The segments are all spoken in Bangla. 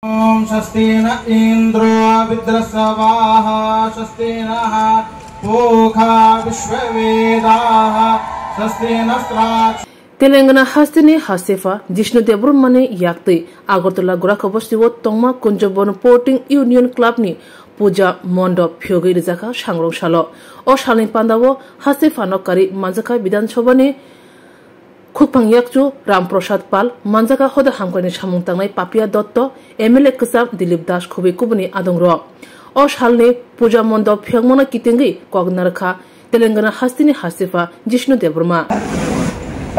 ओम स्वस्ति न इंद्रो विद्रसवाः स्वस्ति नः पूषा विश्ववेदाः स्वस्ति नस्त्राक्ष तेलंगाना हास्तिनि हासेफा जिष्णु देवबर्मानि याक्तै आगरतला गोराखबस्तियाव तंमा कुंजबन पोर्टिं यूनियन क्लाबनि पूजा मण्डप फियोगै रिजाखा सांग्रंसालो अ सालनि पान्दाव हासेफानो कारि मानजाखा विधानसभानि खुकफां याकचु रामप्रसाद पाल मानजाखा होदा हामखानि सामुं तांनाय पापिया दत्त एमएलए कसाब दिलीप दास खुबै कुबनि आदंग्र अ सालनि पूजा मण्डप फियंगमना कितेंगै कगनारखा तेलंगाना हास्तिनि हासेफा जिष्णु देवबर्मा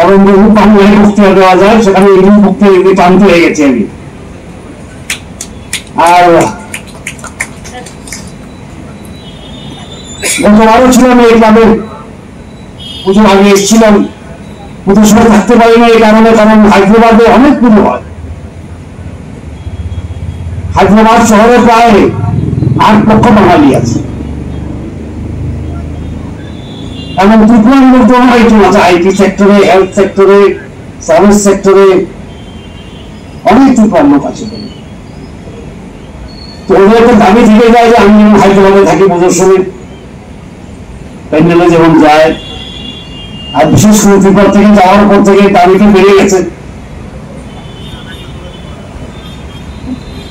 এবং বহু বাংলায় বক্তৃতা দেওয়া যায় সেখানে এই বক্তৃতা টানতে হয়ে গেছে আমি আর গতবারও ছিলাম এই ক্লাবে পুজোর আগে এসেছিলাম পুজোর সময় থাকতে পারিনি এই কারণে কারণ হায়দ্রাবাদে অনেক পুজো হয় হায়দ্রাবাদ শহরে প্রায় 8 লক্ষ বাঙালি আছে এবং ত্রিপুরার মধ্যে অনেক আছে আইটি সেক্টরে হেলথ সেক্টরে সার্ভিস সেক্টরে অনেক ত্রিপুরার লোক আছে তো ওদের একটা দাবি থেকে যায় যে আমি যেমন হায়দ্রাবাদে থাকি প্রদর্শনী প্যান্ডেলে যেমন যায় আর বিশেষ করে ত্রিপুরা থেকে যাওয়ার পর থেকে দাবিটা বেড়ে গেছে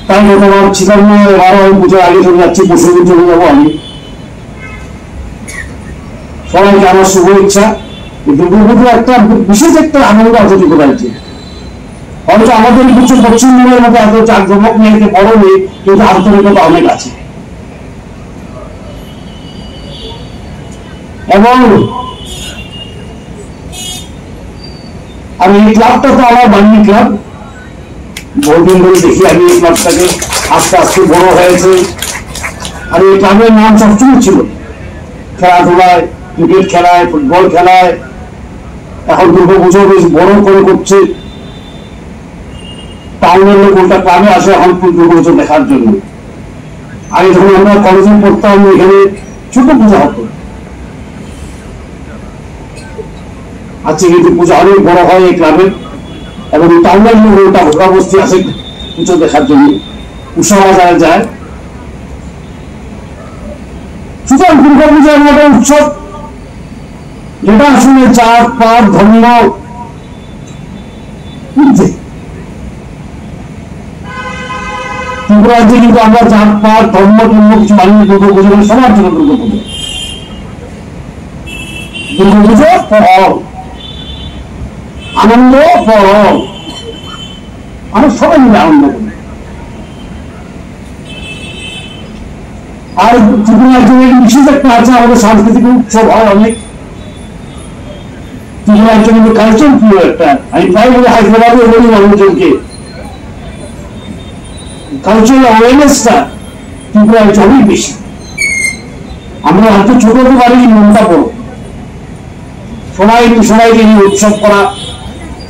তাই গতবার ছিলাম না এবারও আমি পুজোর আগে চলে যাচ্ছি পরশু দিন চলে যাবো আমি সবাইকে আমার শুভেচ্ছা দুর্গাপুজো একটা বিশেষ একটা আনন্দ অতিথি করা উচিত হয়তো আমাদের কিছু পশ্চিমবঙ্গের মধ্যে এত জাঁকজমক নিয়ে বড় নেই কিন্তু আন্তরিকতা অনেক আছে এবং আমি এই ক্লাবটা তো আমার বাঙালি ক্লাব বহুদিন ধরে দেখি আমি এই ক্লাবটাকে আস্তে আস্তে বড় হয়েছে আর এই ক্লাবের নাম সবসময় ছিল খেলাধুলায় ক্রিকেট খেলায় ফুটবল খেলায় এখন দুর্গাপুজো বেশ বড় করে করছে টাউনের লোক ওটা ক্লাবে আসে এখন দুর্গাপুজো দেখার জন্য আগে যখন আমরা কলেজে পড়তাম এখানে ছোট পূজা হতো আজকে কিন্তু পূজা অনেক বড় হয় এই ক্লাবে এবং টাউনের লোক ওটা ভোগাবস্তি আসে পুজো দেখার জন্য উৎসব বাজারে যায় সুতরাং দুর্গাপূজার মতো উৎসব যেটা আসলে জাত পাত ধর্ম ত্রিপুরাতে কিন্তু আমরা জাত পাত ধর্ম টর্ম কিছু মানিয়ে দুর্গাপুজো সবার জন্য দুর্গাপুজো দুর্গাপুজো ফল আনন্দ ফল আমরা সবাই মিলে আনন্দ করি আর ত্রিপুরার জন্য বিশেষ একটা আছে আমাদের সাংস্কৃতিক উৎসব হয় অনেক ত্রিপুরার জন্য কালচার প্রিয় একটা আমি প্রায় বলি হায়দ্রাবাদে বলি মানুষজনকে কালচারাল অ্যাওয়ারনেসটা ত্রিপুরার অনেক বেশি আমরা হয়তো ছোট হতে পারি মনটা বড় সবাইকে নিয়ে উৎসব করা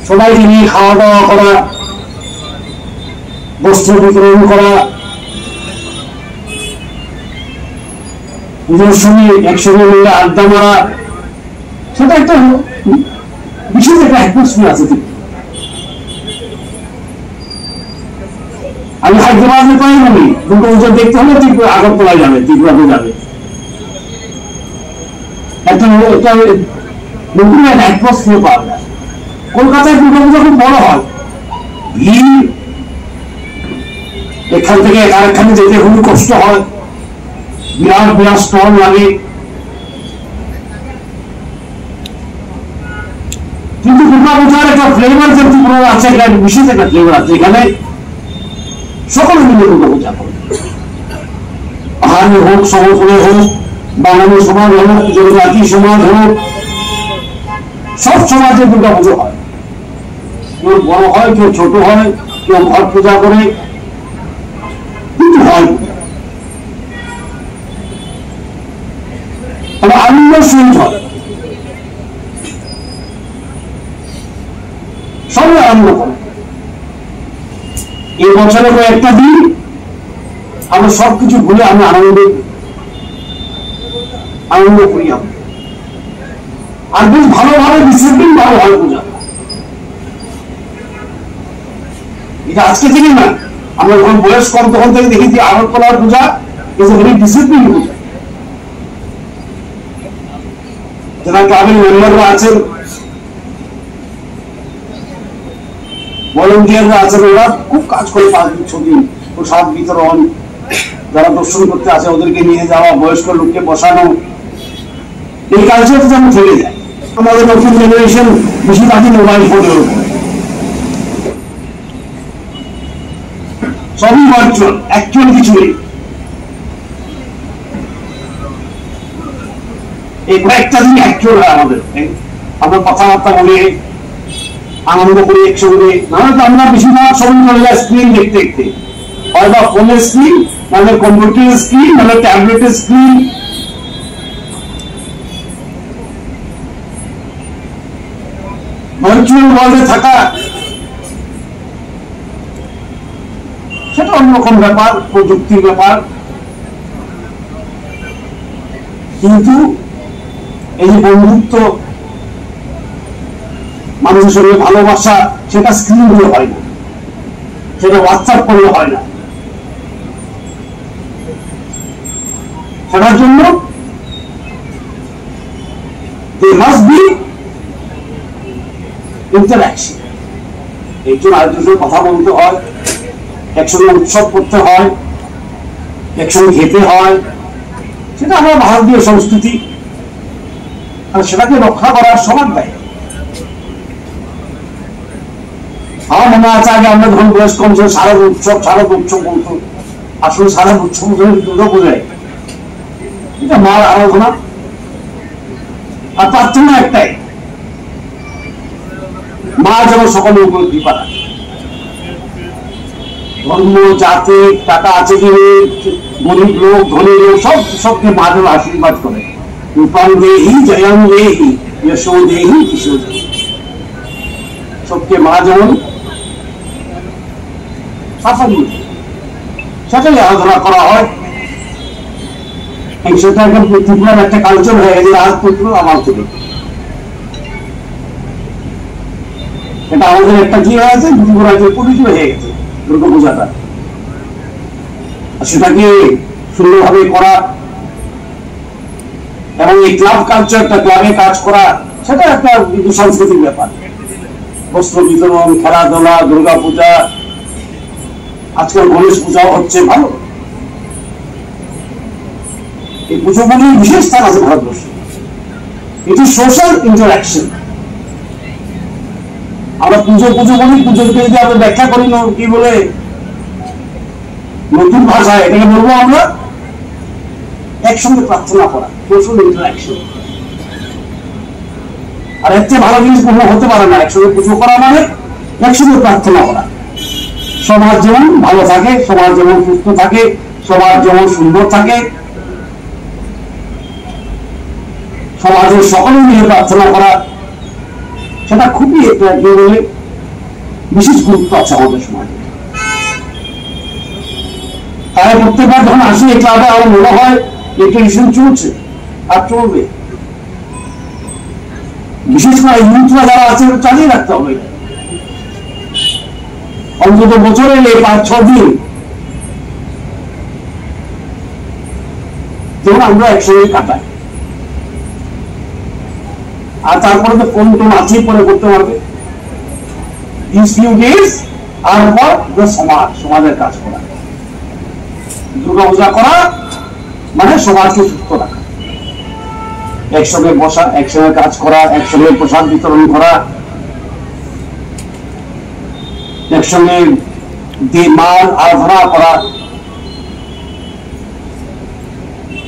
সবাইকে নিয়ে খাওয়া দাওয়া করা বস্ত্র বিতরণ করা পুজোর সময় একসঙ্গে মিলে আড্ডা মারা সেটা একটা বিশেষ একটা অ্যাটমসফিয়ার আছে আমি হায়দ্রাবাদে পাই আমি দুর্গাপুজো দেখতে হলে ত্রিপুরা আগরতলায় যাবে ত্রিপুরাতে যাবে একটা নতুন একটা অ্যাটমসফিয়ার পাওয়া যায় কলকাতায় দুর্গাপুজো খুব বড় হয় ভিড় এখান থেকে আরেকখানে যেতে খুবই কষ্ট হয় বিরাট বিরাট স্টল লাগে কিন্তু দুর্গাপূজার একটা ফ্লেভার যে ত্রিপুরা আছে এখানে বিশেষ একটা ফ্লেভার আছে এখানে সকলে মিলে দুর্গাপূজা করে পাহাড়ে হোক সমতলে হোক বাঙালি সমাজ হোক জনজাতি সমাজ হোক সব সমাজে দুর্গাপুজো হয় কেউ বড় হয় কেউ ছোট হয় কেউ ঘর পূজা করে কিন্তু হয় আনন্দ সহিত হয় সবাই আনন্দ করে এই বছরে কয়েকটা দিন আমরা সবকিছু ভুলে আমরা আনন্দ করি আর বেশ ভালোভাবে ডিসিপ্লিন ভালো হয় পূজা এটা আজকে থেকে না আমরা যখন বয়স কম তখন থেকে দেখি যে আগরতলার পূজা ইজ এ ভেরি ডিসিপ্লিন পূজা। যারা ক্লাবের মেম্বাররা আছেন, ভলেন্টিয়াররা আছেন, ওরা খুব কাজ করে 5 দিন 6 দিন প্রসাদ বিতরণ, যারা দর্শন করতে আসে ওদেরকে নিয়ে যাওয়া, বয়স্ক লোককে বসানো, এই কালচারটা যেন থেকে যায়। আমাদের নতুন জেনারেশন বেশিরভাগই মোবাইল ফোনের উপরে, সবই ভার্চুয়াল, অ্যাকচুয়াল কিছু নেই। এই কয়েকটা দিন অ্যাকচুয়াল হয় আমাদের, আমরা কথাবার্তা বলে আনন্দ করি একসঙ্গে। নাহলে তো আমরা বেশিরভাগ সময় চলে যায় স্ক্রিন দেখতে দেখতে, হয় বা ফোনের স্ক্রিন, নাহলে কম্পিউটারের স্ক্রিন, নাহলে ট্যাবলেটের স্ক্রিন। ভার্চুয়াল ওয়ার্ল্ডে থাকা সেটা অন্যরকম ব্যাপার, প্রযুক্তির ব্যাপার। কিন্তু এই যে বন্ধুত্ব, মানুষের সঙ্গে ভালোবাসা, সেটা স্ক্রিন দিয়ে হয় না, সেটা হোয়াটসঅ্যাপ করলে হয় না। সেটার জন্য there must be interaction। একজন আরেকজনের কথা বলতে হয়, একসঙ্গে উৎসব করতে হয়, একসঙ্গে খেতে হয়। সেটা আমার ভারতীয় সংস্কৃতি, আর সেটাকে রক্ষা করার সমান দায়িত্ব। আমার মনে আছে আগে আমরা যখন বয়স কম ছিল শারদ উৎসব বলতো, আসলে শারদ উৎসব দুর্গা পূজায় এটা মার আরাধনা, আর প্রার্থনা একটাই, মা যেন সকলের উপর কৃপা রাখে। ধর্ম, জাতি, টাকা আছে কি গরিব লোক, ধনী লোক, সবকে মা যেন আশীর্বাদ করে। রূপাং দেহি জয়ং দেহি যশো দেহি কিশোর দেহি, সবকে মা যেমন সাফল্য, সেটাই আরাধনা করা হয়। সেটা এখন ত্রিপুরার একটা কালচার হয়ে গেছে, আজ পুত্র আমার থেকে। এটা আমাদের একটা কি হয়েছে, ত্রিপুরাজ্যের পরিচয় হয়ে গেছে দুর্গা পূজাটা। সেটাকে সুন্দরভাবে করা এবং এই ক্লাব কালচারটা, ক্লাবে কাজ করা, সেটা একটা সাংস্কৃতিক ব্যাপার। বস্ত্র বিতরণ, খেলাধুলা, দুর্গা পূজা, আজকাল গণেশ পূজাও হচ্ছে, ভালো। এই পুজোগুলির বিশেষ স্থান আছে ভারতবর্ষে। এটি সোশ্যাল ইন্টারাকশন। আমরা পুজো বলি, পুজোকে যদি আমরা ব্যাখ্যা করি না কি বলে নতুন ভাষায়, এটাকে বলবো আমরা একসঙ্গে প্রার্থনা করা, সোশ্যাল ইন্টারাকশন। আর এর চেয়ে ভালো জিনিস কোনো হতে পারে না। একসঙ্গে পুজো করা মানে একসঙ্গে প্রার্থনা করা। সমাজ যেমন ভালো থাকে, সমাজ যেমন সুস্থ থাকে, সমাজ যেমন সুন্দর থাকে, সমাজের সকলে নিয়ে প্রার্থনা করা, সেটা খুবই একটা বিশেষ গুরুত্ব আছে আমাদের সমাজে। তাই প্রত্যেকবার যখন আসি এই ক্লাবে আমার মনে হয় এই ট্রেডিশন চলছে আর চলবে। বিশেষ করে ইউথরা যারা আছে চালিয়ে রাখতে হবে, অন্তত বছরে 5-6 দিন যেমন আমরা একসঙ্গে কাটাই। আর তারপরে তো কোন আছে পরে করতে পারবে। These few days are for the সমাজের কাজ করা। দুর্গা পূজা করা মানে সমাজকে সুস্থ রাখা, একসঙ্গে বসা, একসঙ্গে কাজ করা, একসঙ্গে প্রসাদ বিতরণ করা, একসঙ্গে মাল আরাধনা করা।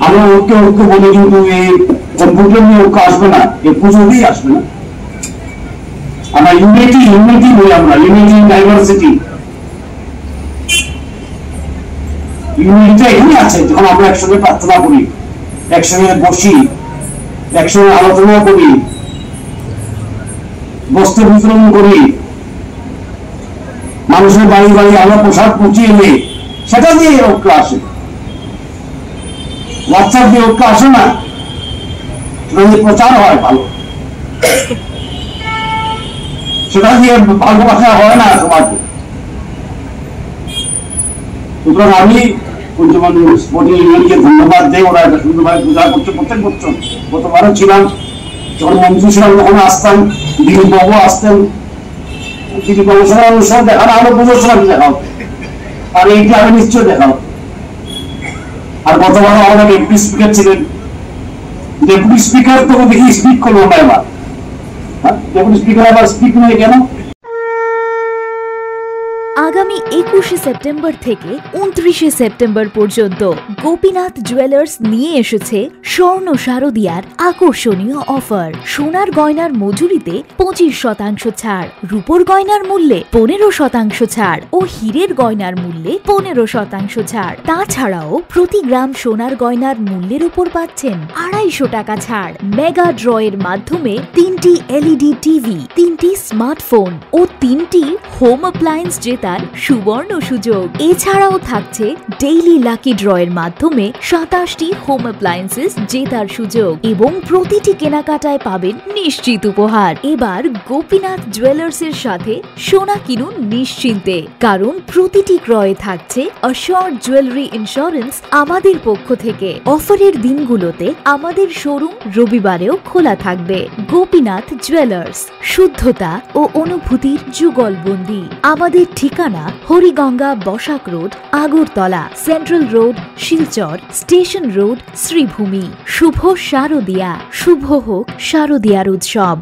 আমরা ওকে বলি কিন্তু এই কম্পিউটার নিয়ে ওকে আসবে না, এই পুজোতেই আসবে না। আমরা ইউনিটি বলি, আমরা ইউনিটি ডাইভার্সিটি, ইউনিটিটা এখানে আছে। যখন আমরা একসঙ্গে প্রার্থনা করি, একসঙ্গে বসি, একসঙ্গে আলোচনা করি, বস্ত্র বিতরণ করি, মানুষের বাড়ি বাড়ি আমরা প্রসাদ পৌঁছিয়ে নিই, সেটা দিয়ে ঐক্য আসে। হোয়াটসঅ্যাপ দিয়ে ঐক্য আসে না, সেটা দিয়ে প্রচার হয় ভালো, সেটা দিয়ে ভালোবাসা হয় না সমাজে। সুতরাং আমি পঞ্চমান স্পোর্টিং ইউনিয়নকে ধন্যবাদ দেই, ওরা একটা সুন্দরভাবে পূজা করছে প্রত্যেক বছর। গতবারও ছিলাম, যখন মন্ত্রী ছিলাম তখন আসতাম, দিলীপবাবু আসতেন, দিলীপবাবুর সঙ্গে আমার সঙ্গে দেখা না হলে পুজোর সময় দেখা হতো, আর এইটা আমি নিশ্চয় দেখা হতো। আর গতবার আমাদের ডেপুটি স্পিকার ছিলেন, ডেপুটি স্পিকার তখন দেখি স্পিক করলো না এবার, ডেপুটি স্পিকার আবার স্পিক নয় কেন? আগামী 21শে সেপ্টেম্বর থেকে 29শে সেপ্টেম্বর পর্যন্ত গোপীনাথ জুয়েলার্স নিয়ে এসেছে স্বর্ণ শারদিয়ার আকর্ষণীয় অফার। সোনার গয়নার মজুরিতে 25% ছাড়, রূপোর গয়নার মূল্যে 15% ছাড় ও হীরের গয়নার মূল্যে 15% ছাড়। তাছাড়াও প্রতি গ্রাম সোনার গয়নার মূল্যের উপর পাচ্ছেন 250 টাকা ছাড়। মেগা ড্রয়ের মাধ্যমে 3টি LED টিভি, 3টি স্মার্টফোন ও 3টি হোম অ্যাপ্লায়েন্স জেতার সুবর্ণ সুযোগ। এছাড়াও থাকছে ডেইলি লাকি ড্রয়ের মাধ্যমে 27টি হোম অ্যাপ্লায়েন্সেস জেতার সুযোগ এবং প্রতিটি কেনাকাটায় পাবেন নিশ্চিত উপহার। এবার গোপীনাথ জুয়েলার্সের সাথে সোনা কিনুন নিশ্চিন্তে, কারণ প্রতিটি ক্রয়ে থাকছে অ্যাশিওরড জুয়েলারি ইন্স্যুরেন্স আমাদের পক্ষ থেকে। অফারের দিনগুলোতে আমাদের শোরুম রবিবারেও খোলা থাকবে। গোপীনাথ জুয়েলার্স, শুদ্ধতা ও অনুভূতির যুগলবন্দি। আমাদের ঠিকানা Hariganga Basak road, Agartala, central road, Silchar, station road, Sribhumi. শুভ শারদিয়া, শুভ হোক শারদিয়ার উৎসব।